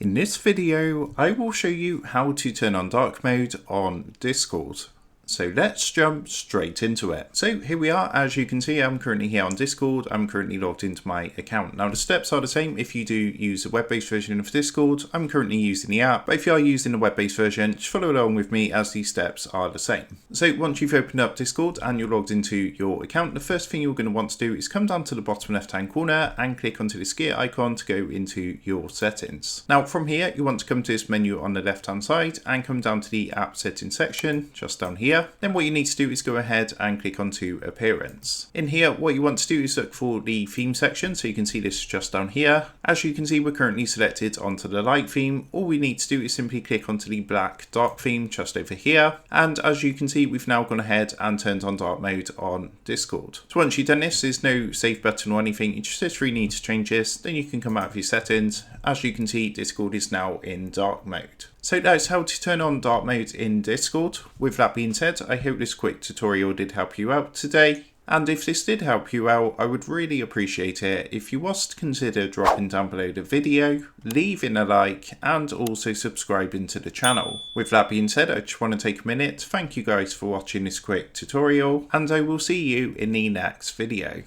In this video, I will show you how to turn on dark mode on Discord. So let's jump straight into it. So here we are. As you can see, I'm currently here on Discord. I'm currently logged into my account. Now the steps are the same if you do use a web-based version of Discord. I'm currently using the app, but if you are using a web-based version, just follow along with me as these steps are the same. So once you've opened up Discord and you're logged into your account, the first thing you're going to want to do is come down to the bottom left-hand corner and click onto this gear icon to go into your settings. Now from here, you want to come to this menu on the left-hand side and come down to the app settings section just down here. Then what you need to do is go ahead and click onto appearance. In here, what you want to do is look for the theme section. So you can see this just down here. As you can see, we're currently selected onto the light theme. All we need to do is simply click onto the black dark theme just over here. And as you can see, we've now gone ahead and turned on dark mode on Discord. So once you've done this, there's no save button or anything. You just literally need to change this. Then you can come out of your settings. As you can see, Discord is now in dark mode. So that's how to turn on dark mode in Discord. With that being said, I hope this quick tutorial did help you out today. And if this did help you out, I would really appreciate it if you was to consider dropping down below the video, leaving a like, and also subscribing to the channel. With that being said, I just want to take a minute to thank you guys for watching this quick tutorial, and I will see you in the next video.